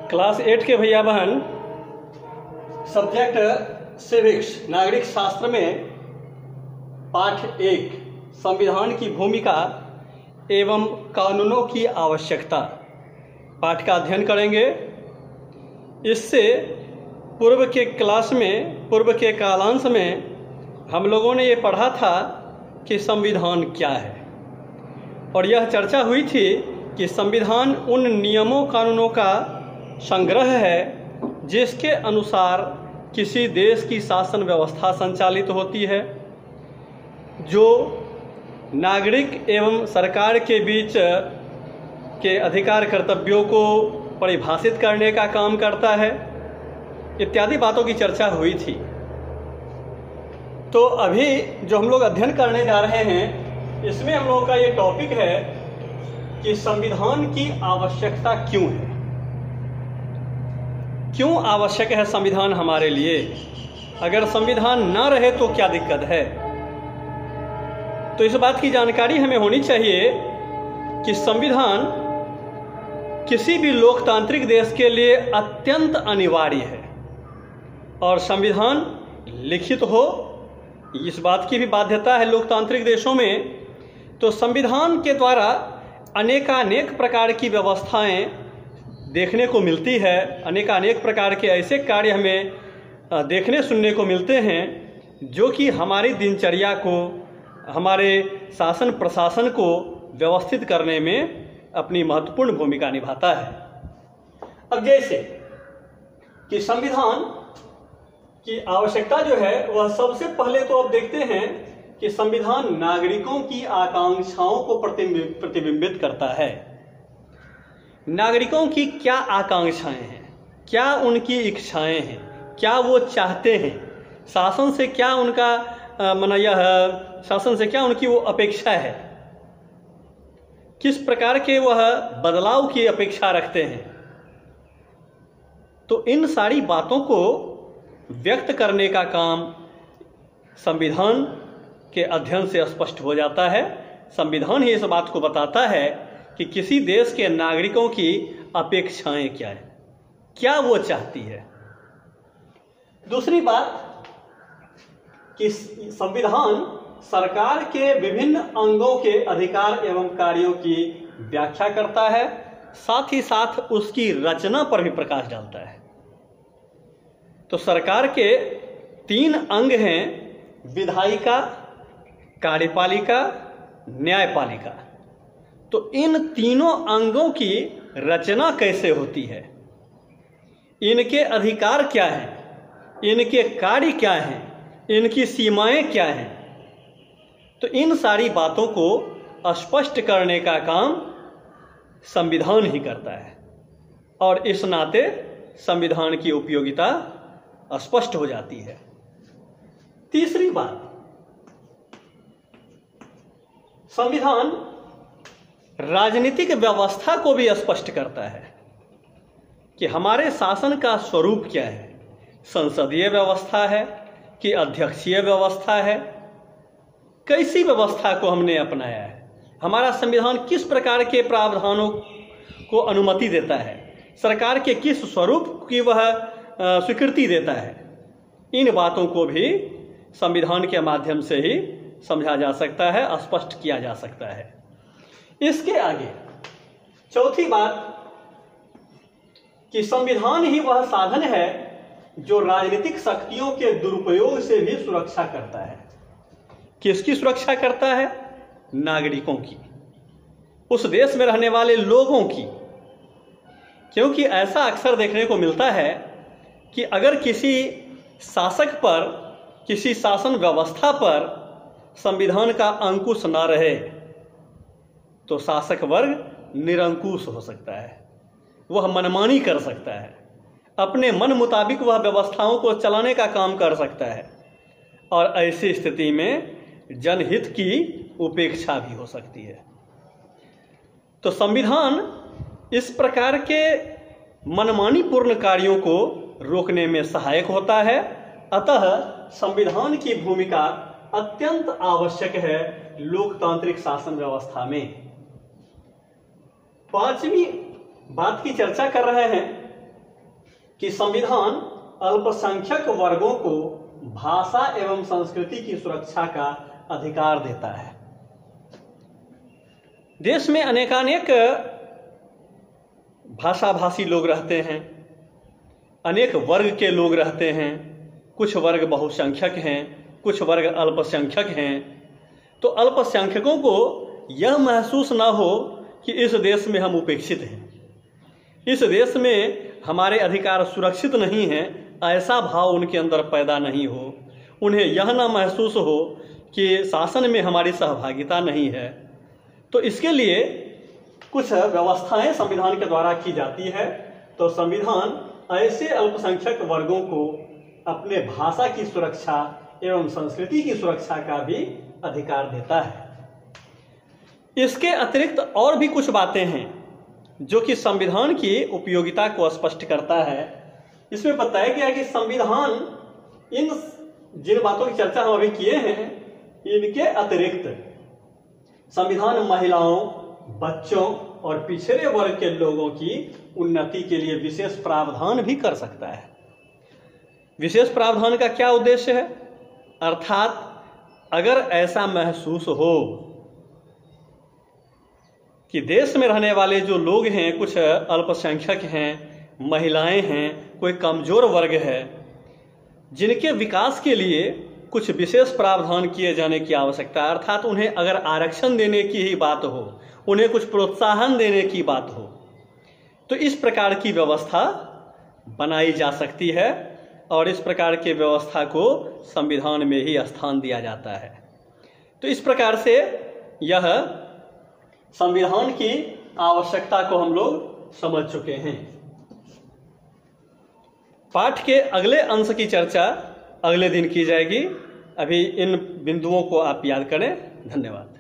Class 8 के भैया बहन सब्जेक्ट सिविक्स नागरिक शास्त्र में पाठ 1 संविधान की भूमिका एवं कानूनों की आवश्यकता पाठ का अध्ययन करेंगे। इससे पूर्व के कालांश में हम लोगों ने ये पढ़ा था कि संविधान क्या है, और यह चर्चा हुई थी कि संविधान उन नियमों कानूनों का संग्रह है जिसके अनुसार किसी देश की शासन व्यवस्था संचालित होती है, जो नागरिक एवं सरकार के बीच के अधिकार कर्तव्यों को परिभाषित करने का काम करता है, इत्यादि बातों की चर्चा हुई थी। तो अभी जो हम लोग अध्ययन करने जा रहे हैं, इसमें हम लोगों का ये टॉपिक है कि संविधान की आवश्यकता क्यों है, क्यों आवश्यक है संविधान हमारे लिए। अगर संविधान ना रहे तो क्या दिक्कत है। तो इस बात की जानकारी हमें होनी चाहिए कि संविधान किसी भी लोकतांत्रिक देश के लिए अत्यंत अनिवार्य है, और संविधान लिखित हो इस बात की भी बाध्यता है लोकतांत्रिक देशों में। तो संविधान के द्वारा अनेकानेक प्रकार की व्यवस्थाएं देखने को मिलती है, अनेकानेक प्रकार के ऐसे कार्य हमें देखने सुनने को मिलते हैं जो कि हमारी दिनचर्या को, हमारे शासन प्रशासन को व्यवस्थित करने में अपनी महत्वपूर्ण भूमिका निभाता है। अब जैसे कि संविधान की आवश्यकता जो है वह सबसे पहले तो अब देखते हैं कि संविधान नागरिकों की आकांक्षाओं को प्रतिबिंबित करता है। नागरिकों की क्या आकांक्षाएं हैं, क्या उनकी इच्छाएं हैं, क्या वो चाहते हैं, शासन से क्या उनका शासन से क्या उनकी वो अपेक्षा है, किस प्रकार के वह बदलाव की अपेक्षा रखते हैं। तो इन सारी बातों को व्यक्त करने का काम संविधान के अध्ययन से स्पष्ट हो जाता है। संविधान ही इस बात को बताता है कि किसी देश के नागरिकों की अपेक्षाएं क्या है, क्या वो चाहती है। दूसरी बात कि संविधान सरकार के विभिन्न अंगों के अधिकार एवं कार्यों की व्याख्या करता है, साथ ही साथ उसकी रचना पर भी प्रकाश डालता है। तो सरकार के 3 अंग हैं, विधायिका, कार्यपालिका, न्यायपालिका। तो इन तीनों अंगों की रचना कैसे होती है, इनके अधिकार क्या हैं, इनके कार्य क्या हैं, इनकी सीमाएं क्या हैं, तो इन सारी बातों को स्पष्ट करने का काम संविधान ही करता है, और इस नाते संविधान की उपयोगिता स्पष्ट हो जाती है। तीसरी बात, संविधान राजनीतिक व्यवस्था को भी स्पष्ट करता है कि हमारे शासन का स्वरूप क्या है, संसदीय व्यवस्था है कि अध्यक्षीय व्यवस्था है, कैसी व्यवस्था को हमने अपनाया है, हमारा संविधान किस प्रकार के प्रावधानों को अनुमति देता है, सरकार के किस स्वरूप की वह स्वीकृति देता है। इन बातों को भी संविधान के माध्यम से ही समझा जा सकता है, स्पष्ट किया जा सकता है। इसके आगे चौथी बात कि संविधान ही वह साधन है जो राजनीतिक शक्तियों के दुरुपयोग से भी सुरक्षा करता है। किसकी सुरक्षा करता है? नागरिकों की, उस देश में रहने वाले लोगों की। क्योंकि ऐसा अक्सर देखने को मिलता है कि अगर किसी शासक पर, किसी शासन व्यवस्था पर संविधान का अंकुश ना रहे तो शासक वर्ग निरंकुश हो सकता है, वह मनमानी कर सकता है, अपने मन मुताबिक वह व्यवस्थाओं को चलाने का काम कर सकता है, और ऐसी स्थिति में जनहित की उपेक्षा भी हो सकती है। तो संविधान इस प्रकार के मनमानीपूर्ण कार्यों को रोकने में सहायक होता है। अतः संविधान की भूमिका अत्यंत आवश्यक है लोकतांत्रिक शासन व्यवस्था में। 5वीं बात की चर्चा कर रहे हैं कि संविधान अल्पसंख्यक वर्गों को भाषा एवं संस्कृति की सुरक्षा का अधिकार देता है। देश में अनेकानेक भाषाभाषी लोग रहते हैं, अनेक वर्ग के लोग रहते हैं, कुछ वर्ग बहुसंख्यक हैं, कुछ वर्ग अल्पसंख्यक हैं। तो अल्पसंख्यकों को यह महसूस ना हो कि इस देश में हम उपेक्षित हैं, इस देश में हमारे अधिकार सुरक्षित नहीं हैं, ऐसा भाव उनके अंदर पैदा नहीं हो, उन्हें यह ना महसूस हो कि शासन में हमारी सहभागिता नहीं है। तो इसके लिए कुछ व्यवस्थाएं संविधान के द्वारा की जाती है। तो संविधान ऐसे अल्पसंख्यक वर्गों को अपने भाषा की सुरक्षा एवं संस्कृति की सुरक्षा का भी अधिकार देता है। इसके अतिरिक्त और भी कुछ बातें हैं जो कि संविधान की उपयोगिता को स्पष्ट करता है। इसमें बताया गया कि संविधान इन जिन बातों की चर्चा हम अभी किए हैं, इनके अतिरिक्त संविधान महिलाओं, बच्चों और पिछड़े वर्ग के लोगों की उन्नति के लिए विशेष प्रावधान भी कर सकता है। विशेष प्रावधान का क्या उद्देश्य है? अर्थात अगर ऐसा महसूस हो कि देश में रहने वाले जो लोग हैं, कुछ अल्पसंख्यक हैं, महिलाएं हैं, कोई कमजोर वर्ग है, जिनके विकास के लिए कुछ विशेष प्रावधान किए जाने की आवश्यकता है, अर्थात उन्हें अगर आरक्षण देने की ही बात हो, उन्हें कुछ प्रोत्साहन देने की बात हो, तो इस प्रकार की व्यवस्था बनाई जा सकती है और इस प्रकार की व्यवस्था को संविधान में ही स्थान दिया जाता है। तो इस प्रकार से यह संविधान की आवश्यकता को हम लोग समझ चुके हैं। पाठ के अगले अंश की चर्चा अगले दिन की जाएगी। अभी इन बिंदुओं को आप याद करें। धन्यवाद।